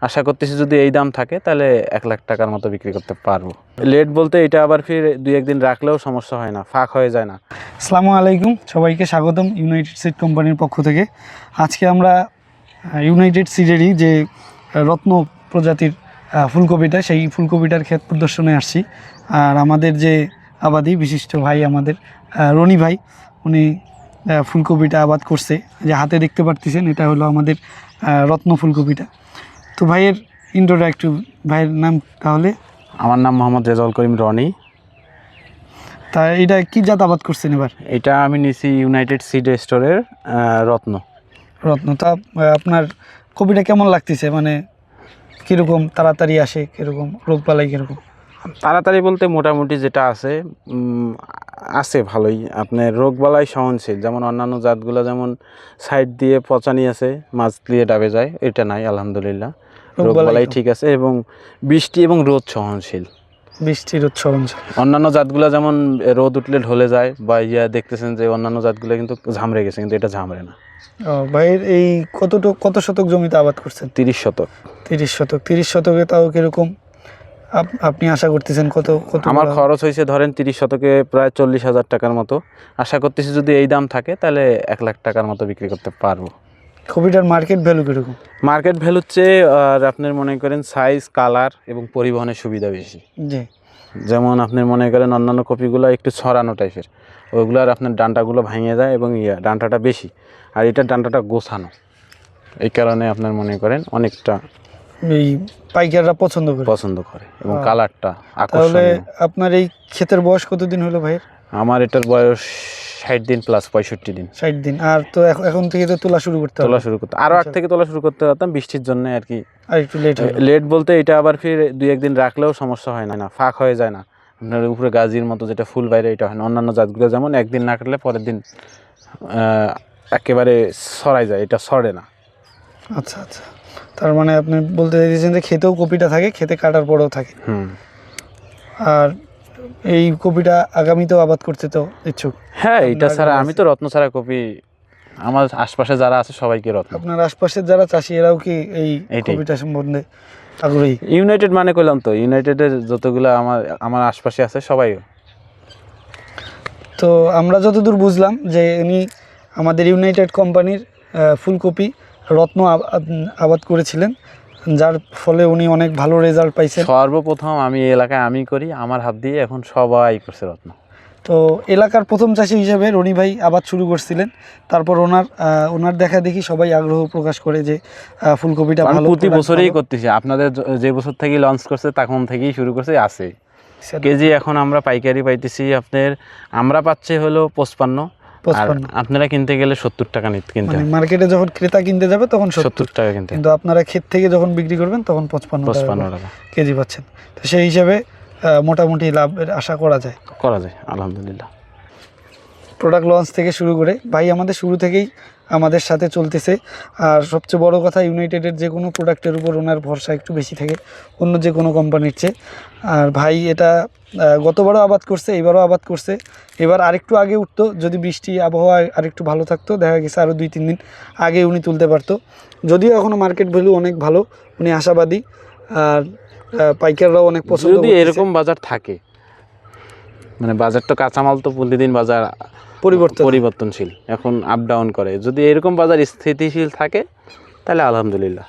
আশা করতেছি যদি এই দাম থাকে তাহলে 1 লাখ টাকার মতো বিক্রি করতে পারবো। লেট বলতে এটা আবার ফির 2-1 দিন রাখলেও সমস্যা হয় না, ফাঁক হয়ে যায় না। আসসালামু আলাইকুম, সবাইকে স্বাগতম ইউনাইটেড সিড কোম্পানির পক্ষ থেকে। আজকে আমরা ইউনাইটেড সিডেরই যে রত্ন প্রজাতির ফুলকপিটা, সেই ফুলকপিটার ক্ষেত প্রদর্শনে আসছি। আর আমাদের যে আবাদি বিশিষ্ট ভাই, আমাদের রনি ভাই, উনি ফুলকপিটা আবাদ করছে। যে হাতে দেখতে পারতেছেন, এটা হলো আমাদের রত্ন ফুলকপিটা। তো ভাইয়ের ইন্ট্রোটা একটু, ভাইয়ের নাম তাহলে? আমার নাম মোহাম্মদ রেজাউল করিম রনি। তা এটা কি জাত আবাদ করছেন এবার? এটা আমি নিছি ইউনাইটেড সিড স্টোরের রত্ন। তা আপনার কপিটা কেমন লাগতেছে? মানে কীরকম তাড়াতাড়ি আসে, কীরকম রোগবালাই কীরকম? তাড়াতাড়ি বলতে মোটামুটি যেটা আছে আছে ভালোই। আপনার রোগবালাই সহনশীল, যেমন অন্যান্য জাতগুলো যেমন সাইড দিয়ে পচানি আছে, মাছ দিয়ে ডাবে যায়, এটা নাই আলহামদুলিল্লাহ। রোগবালাই ঠিক আছে এবং বৃষ্টি এবং রোদ সহনশীল। অন্যান্য জাতগুলো যেমন রোদ উঠলে ঢলে যায় বা দেখতেছেন যে অন্যান্য জাতগুলো কিন্তু ঝামড়ে গেছে, কিন্তু এটা ঝামড়ে না। ভাইয়ের এই কত শতক জমিতে আবাদ করছেন? 30 শতক। 30 শতকে তাও কিরকম আপনি আশা করতেছেন? কত আমার খরচ হয়েছে ধরেন 30 শতকে প্রায় 40,000 টাকার মতো। আশা করতেছি যদি এই দাম থাকে তাহলে 1 লাখ টাকার মতো বিক্রি করতে পারবো। কপিটার মার্কেট ভ্যালু কীরকম? মার্কেট ভ্যালু হচ্ছে আর আপনার মনে করেন সাইজ, কালার এবং পরিবহনের সুবিধা বেশি। জি, যেমন আপনি মনে করেন অন্যান্য কপিগুলো একটু ছড়ানো টাইপের, ওইগুলোর আপনার ডান্টাগুলো ভেঙে যায় এবং ডান্টাটা বেশি, আর এটার ডান্টাটা গোছানো। এই কারণে আপনার মনে করেন অনেকটা এই পাইকাররা পছন্দ করে এবং কালারটা আকর্ষণীয়। তাহলে আপনার এই ক্ষেতের বয়স কতদিন হলো ভাই? আমার এটার বয়স 60 দিন প্লাস 65 দিন। 60 দিন। আর তো এখন থেকে তো তোলা শুরু করতে আরও আগ থেকে তোলা শুরু করতে পারতাম, বৃষ্টির জন্য আর কি আর একটু লেট বলতে এটা আবার ফির 2-1 দিন রাখলেও সমস্যা হয় না, ফাঁক হয়ে যায় না। আপনার উপরে গাজির মতো যেটা ফুল বাইরে, এটা হয় না। অন্যান্য জাতগুলো যেমন একদিন না কাটলে পরের দিন একেবারে ছড়াই যায়, এটা ছড়ে না। আচ্ছা, তার মানে আপনি বলতে চাইছেন যে খেতেও কপিটা থাকে, খেতে কাটার পরেও থাকে। আর এই কপিটা আগামীতেও আবাদ করতে তো ইচ্ছুক? হ্যাঁ, এটা ছাড়া আমি তো রত্ন ছাড়া কপি, আমার আশপাশে যারা আছে সবাইকে রত্ন। আপনার আশপাশের যারা চাষি এরাও কি এই কপিটা সম্বন্ধে আগ্রহী? ইউনাইটেড মানে কইলাম তো, ইউনাইটেডের যতগুলো আমার আশপাশে আছে সবাই। তো আমরা যতদূর বুঝলাম যে উনি আমাদের ইউনাইটেড কোম্পানির ফুলকপি রত্ন আবাদ করেছিলেন, যার ফলে উনি অনেক ভালো রেজাল্ট পাইছেন। সর্বপ্রথম আমি এই এলাকায় আমি করি, আমার হাত দিয়ে এখন সবাই করছে রত্ন। তো এলাকার প্রথম চাষি হিসেবে রনি ভাই আবাদ শুরু করছিলেন। তারপর ওনার দেখা দেখি সবাই আগ্রহ প্রকাশ করে যে ফুলকপিটা ভালো। প্রতি বছরই করতেছি, আপনাদের যে বছর থেকে লঞ্চ করছে তখন থেকেই শুরু করছে, আছে কেজি। এখন আমরা পাইকারি পাইতেছি, আমরা পাচ্ছি হলো 55, আপনারা কিনতে গেলে 70 টাকা কিনতে। মার্কেটে যখন ক্রেতা কিনতে যাবে তখন 70 টাকা কিনতে, কিন্তু আপনারা ক্ষেত থেকে যখন বিক্রি করবেন তখন 55 টাকা কেজি পাচ্ছেন। তো সেই হিসাবে মোটামুটি লাভের আশা করা যায় আলহামদুলিল্লাহ। প্রোডাক্ট লঞ্চ থেকে শুরু করে ভাই আমাদের শুরু থেকেই আমাদের সাথে চলতেছে। আর সবচেয়ে বড় কথা, ইউনাইটেডের যে কোনো প্রোডাক্টের উপর ওনার ভরসা একটু বেশি থাকে অন্য যে কোনো কোম্পানির চেয়ে। আর ভাই এটা গতবারও আবাদ করছে, এবারও আবাদ করছে। এবার আরেকটু আগে উঠতো যদি বৃষ্টি আবহাওয়া আরেকটু ভালো থাকতো, দেখা গেছে আরও 2-3 দিন আগে উনি তুলতে পারতো। যদিও এখনও মার্কেট ভ্যালু অনেক ভালো, উনি আশাবাদী। আর পাইকাররাও অনেক পছন্দ। যদি এরকম বাজার থাকে, মানে বাজার তো কাঁচামাল তো প্রতিদিন বাজার পরিবর্তনশীল, এখন আপ ডাউন করে, যদি এরকম বাজার স্থিতিশীল থাকে তাহলে আলহামদুলিল্লাহ।